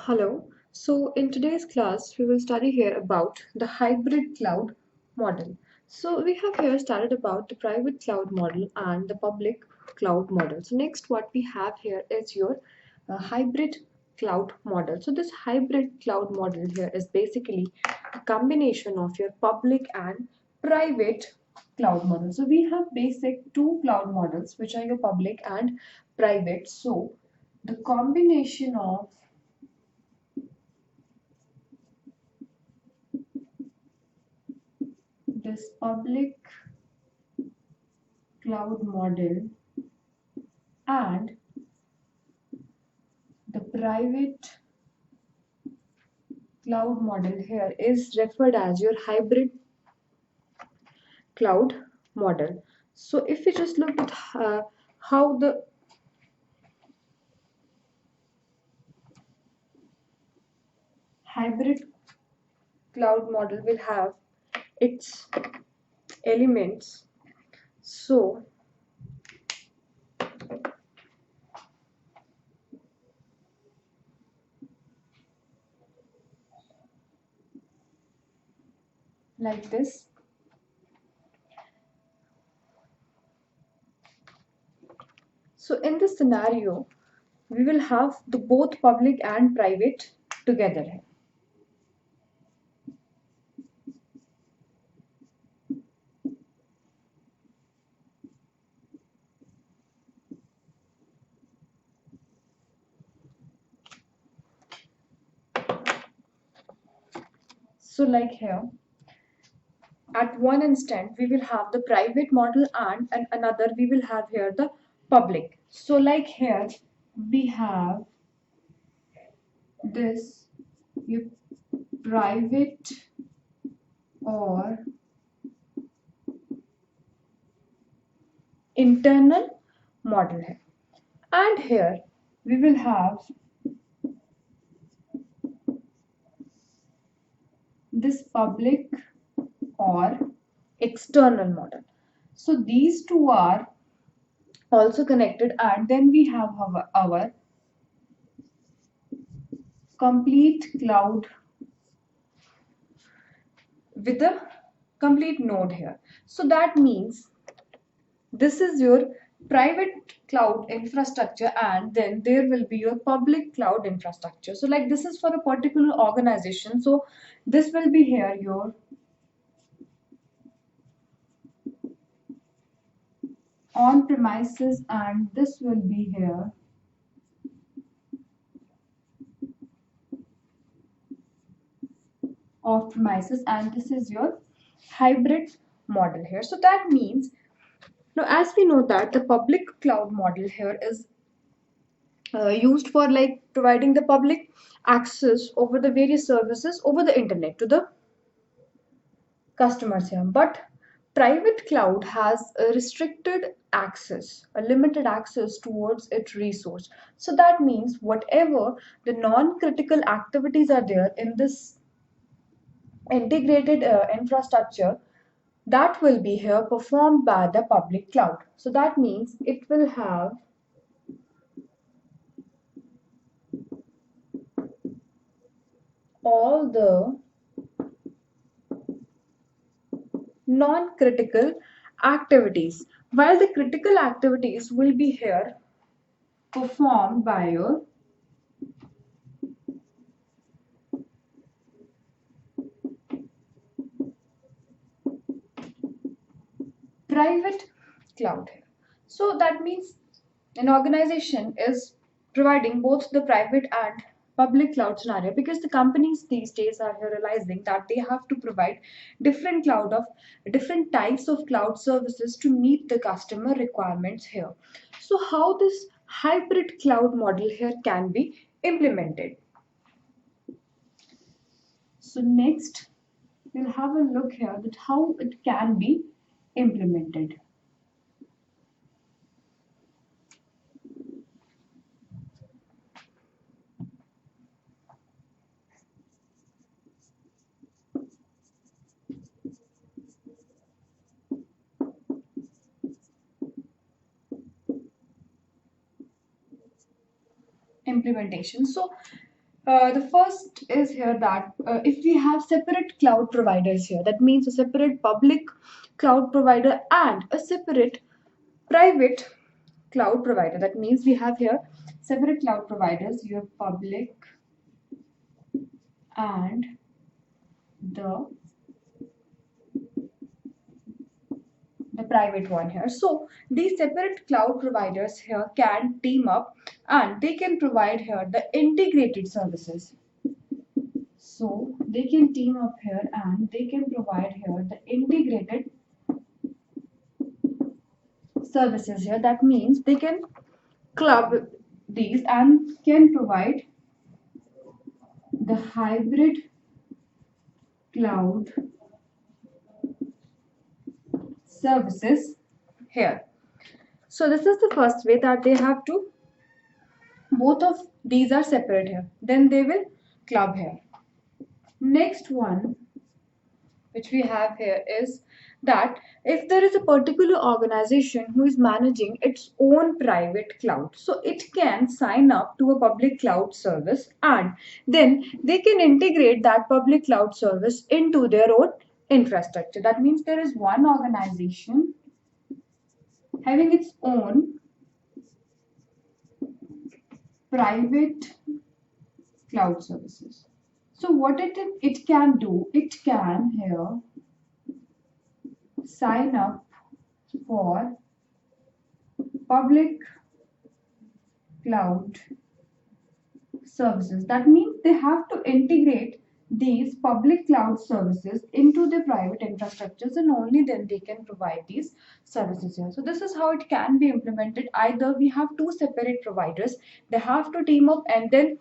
Hello. So in today's class, we will study here about the hybrid cloud model. So we have here started about the private cloud model and the public cloud model. So next what we have here is your hybrid cloud model. So this hybrid cloud model here is basically a combination of your public and private cloud model. So we have basic two cloud models which are your public and private. So the combination of this public cloud model and the private cloud model here is referred as your hybrid cloud model. So if we just look at how the hybrid cloud model will have its elements, so like this. So in this scenario, we will have the both public and private together. So like here, at one instant we will have the private model and another we will have here the public. So like here we have this your private or internal model here, and here we will have this public or external model. So these two are also connected, and then we have our complete cloud with a complete node here. So that means this is your private cloud infrastructure, and then there will be your public cloud infrastructure. So like this is for a particular organization. So this will be here your on premises, and this will be here off premises, and this is your hybrid model here. So that means now as we know that the public cloud model here is used for like providing the public access over the various services over the internet to the customers here. But private cloud has a restricted access, a limited access towards its resource. So that means whatever the non-critical activities are there in this integrated infrastructure, that will be here performed by the public cloud. So that means it will have all the non-critical activities, while the critical activities will be here performed by your private cloud here. So that means an organization is providing both the private and public cloud scenario, because the companies these days are here realizing that they have to provide different types of cloud services to meet the customer requirements here. So how this hybrid cloud model here can be implemented? So next we'll have a look here that how it can be implemented. Implementation. So The first is here that if we have separate cloud providers here, that means a separate public cloud provider and a separate private cloud provider. That means we have here separate cloud providers. You have public and the private one here. So these separate cloud providers here can team up and they can provide here the integrated services. So they can team up here and they can provide here the integrated services here. That means they can club these and can provide the hybrid cloud services here. So this is the first way that they have to, both of these are separate here. Then they will club here. Next one which we have here is that if there is a particular organization who is managing its own private cloud, so it can sign up to a public cloud service and then they can integrate that public cloud service into their own infrastructure. That means there is one organization having its own private cloud services. So what it can do, it can here sign up for public cloud services. That means they have to integrate these public cloud services into their private infrastructures and only then they can provide these services here. So this is how it can be implemented. Either we have two separate providers, they have to team up and then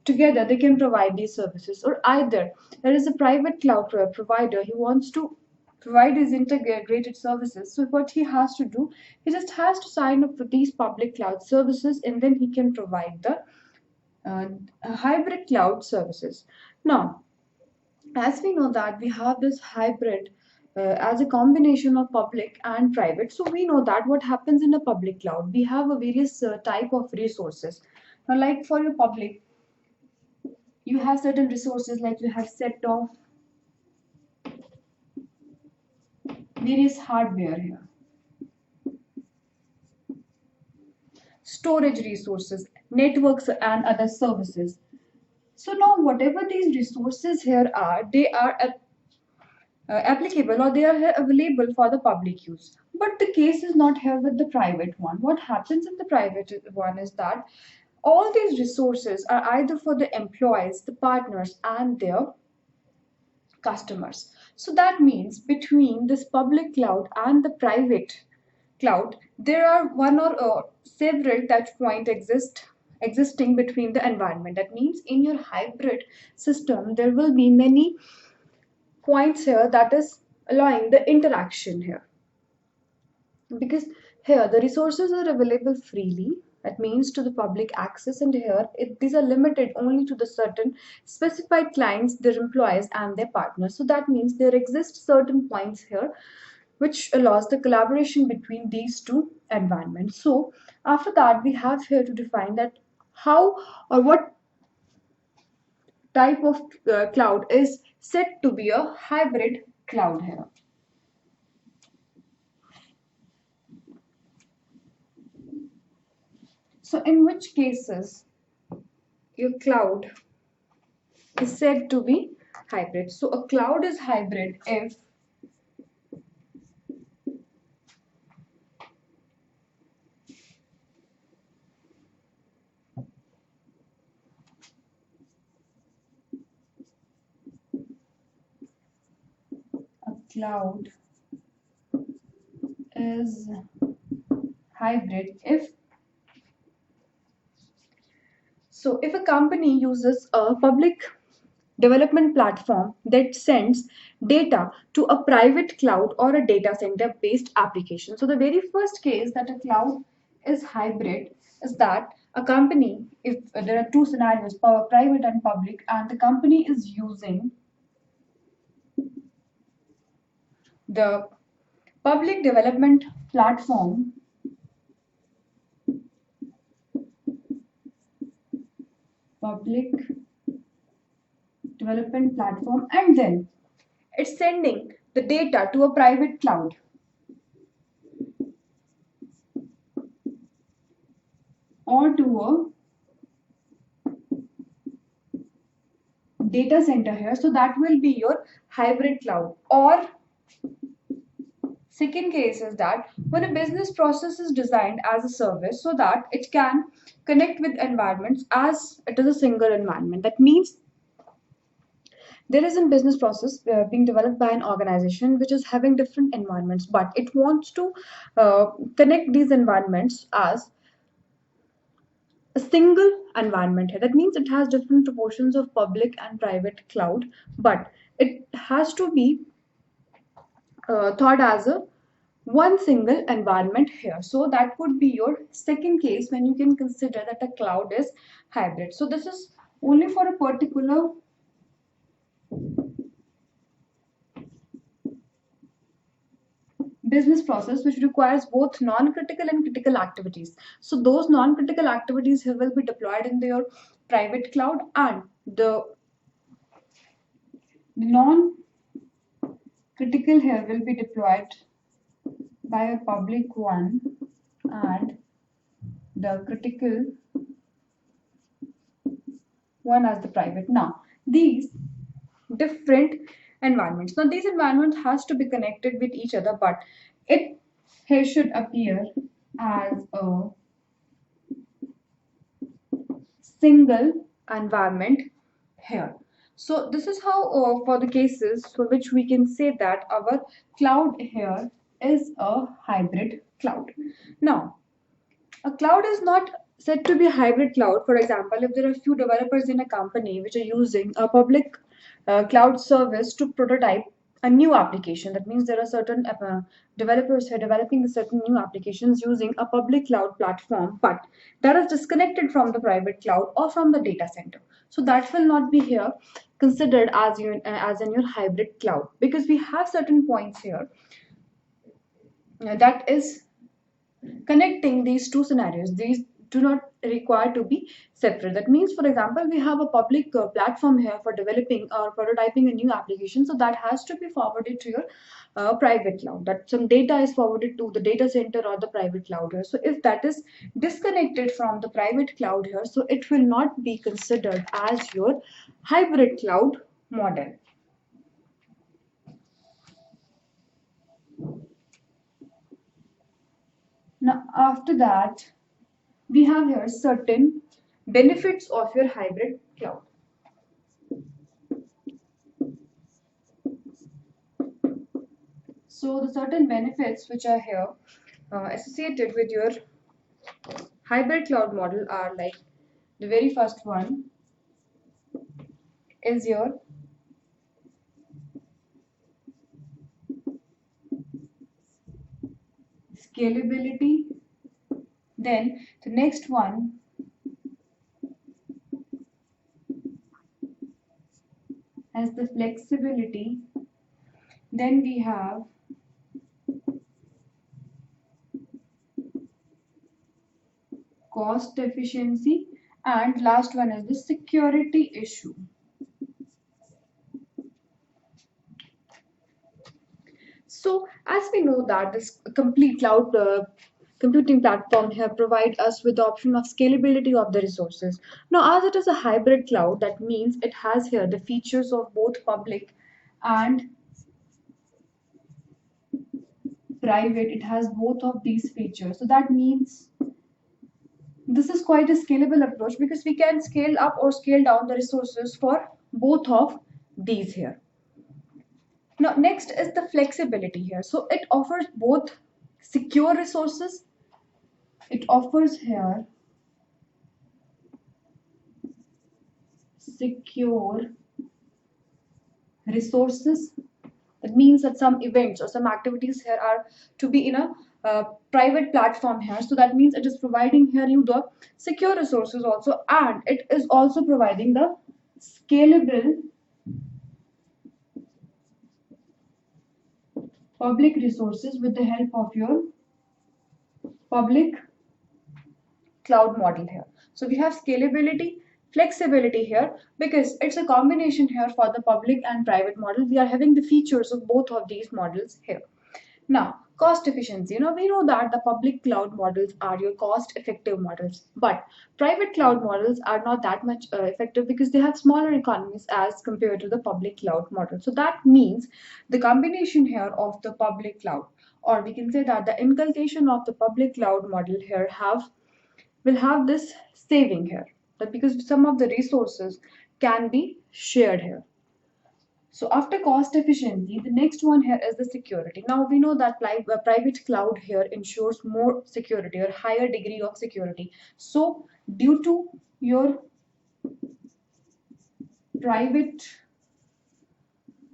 together they can provide these services, or either there is a private cloud provider who wants to provide his integrated services. So what he has to do, he just has to sign up for these public cloud services and then he can provide the uh, hybrid cloud services. Now, as we know that we have this hybrid as a combination of public and private. So we know that what happens in a public cloud, we have a various type of resources. Now, like for your public, you have certain resources like you have set of various hardware here, storage resources, networks, and other services. So now whatever these resources here are, they are applicable or they are here available for the public use. But the case is not here with the private one. What happens in the private one is that all these resources are either for the employees, the partners, and their customers. So that means between this public cloud and the private cloud, there are one or several touch point existing between the environment. That means in your hybrid system, there will be many points here that is allowing the interaction here, because here the resources are available freely, that means to the public access, and here these are limited only to the certain specified clients, their employees, and their partners. So that means there exist certain points here which allows the collaboration between these two environments. So after that we have here to define that how or what type of cloud is said to be a hybrid cloud here. So in which cases your cloud is said to be hybrid. So a cloud is hybrid if a cloud is hybrid if a company uses a public development platform that sends data to a private cloud or a data center based application. So the very first case that a cloud is hybrid is that a company, if there are two scenarios, private and public, and the company is using the public development platform public development platform, and then it's sending the data to a private cloud or to a data center here. So that will be your hybrid cloud. Or second case is that when a business process is designed as a service so that it can connect with environments as it is a single environment. That means there is a business process being developed by an organization which is having different environments, but it wants to connect these environments as a single environment here. That means it has different proportions of public and private cloud, but it has to be thought as a one single environment here. So that would be your second case when you can consider that a cloud is hybrid. So this is only for a particular business process which requires both non-critical and critical activities. So those non-critical activities here will be deployed in your private cloud, and the non-critical here will be deployed by a public one, and the critical one as the private. Now these different environments. Now these environments has to be connected with each other, but it here should appear as a single environment here. So this is how for the cases for which we can say that our cloud here is a hybrid cloud. Now a cloud is not said to be a hybrid cloud. For example, if there are a few developers in a company which are using a public cloud service to prototype a new application, that means there are certain developers who are developing certain new applications using a public cloud platform, but that is disconnected from the private cloud or from the data center. So that will not be here considered as in your hybrid cloud, because we have certain points here that is connecting these two scenarios. These do not require to be separate. That means, for example, we have a public platform here for developing or prototyping a new application, so that has to be forwarded to your private cloud. That some data is forwarded to the data center or the private cloud here. So if that is disconnected from the private cloud here, so it will not be considered as your hybrid cloud model. Now after that, we have here certain benefits of your hybrid cloud. So the certain benefits which are here associated with your hybrid cloud model are like, the very first one is your scalability. Then the next one has the flexibility. Then we have cost efficiency, and last one is the security issue. So as we know that this complete cloud computing platform here provide us with the option of scalability of the resources. Now as it is a hybrid cloud, that means it has here the features of both public and private. It has both of these features. So that means this is quite a scalable approach, because we can scale up or scale down the resources for both of these here. Now next is the flexibility here. So it offers both secure resources. It offers here secure resources. That means that some events or some activities here are to be in a private platform here. So that means it is providing here you the secure resources also, and it is also providing the scalable public resources with the help of your public cloud model here. So we have scalability, flexibility here because it's a combination here for the public and private model. We are having the features of both of these models here. Now, cost efficiency. We know that the public cloud models are your cost effective models, but private cloud models are not that much effective because they have smaller economies as compared to the public cloud model. So that means the combination here of the public cloud, or we can say that the inculcation of the public cloud model here will have this saving here, that because some of the resources can be shared here. So after cost efficiency, the next one here is the security. Now we know that private cloud here ensures more security or higher degree of security. So due to your private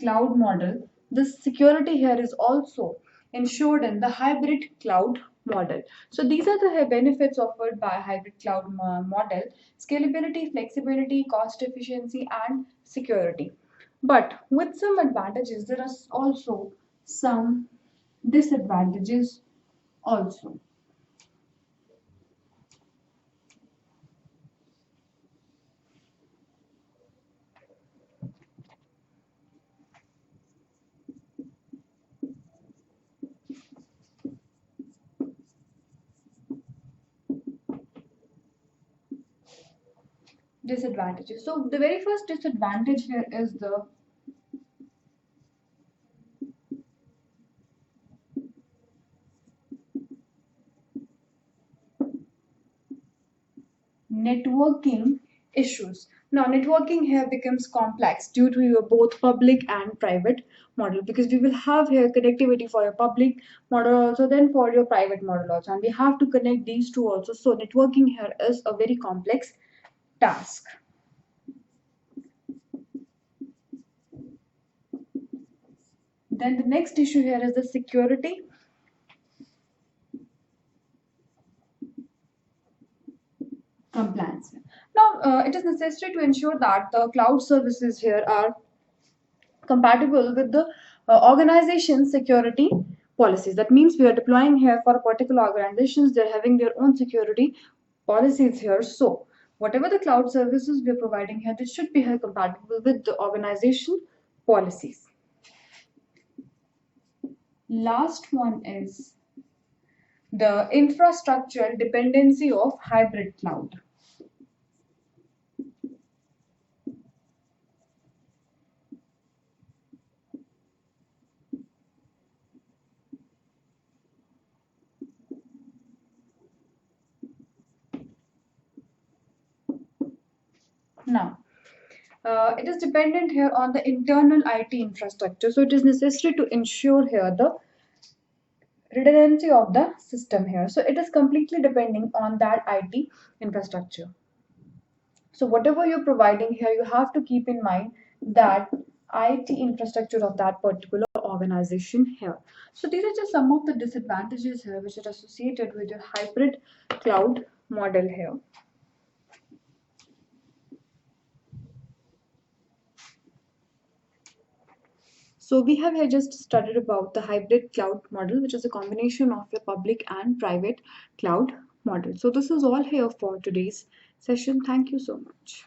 cloud model, the security here is also ensured in the hybrid cloud model. So these are the benefits offered by hybrid cloud model: scalability, flexibility, cost efficiency, and security. But with some advantages, there are also some disadvantages also. Disadvantages. So the very first disadvantage here is the networking issues. Now, networking here becomes complex due to your both public and private model, because we will have here connectivity for your public model also, then for your private model also, and we have to connect these two also. So networking here is a very complex task. Then the next issue here is the security. Compliance. Now, it is necessary to ensure that the cloud services here are compatible with the organization security policies. That means we are deploying here for a particular organizations, they're having their own security policies here. So whatever the cloud services we are providing here, this should be here compatible with the organization policies. Last one is the infrastructure dependency of hybrid cloud. Now, it is dependent here on the internal IT infrastructure. So it is necessary to ensure here the redundancy of the system here. So it is completely depending on that IT infrastructure. So whatever you're providing here, you have to keep in mind that IT infrastructure of that particular organization here. So these are just some of the disadvantages here which are associated with your hybrid cloud model here. So we have here just studied about the hybrid cloud model, which is a combination of your public and private cloud model. So this is all here for today's session. Thank you so much.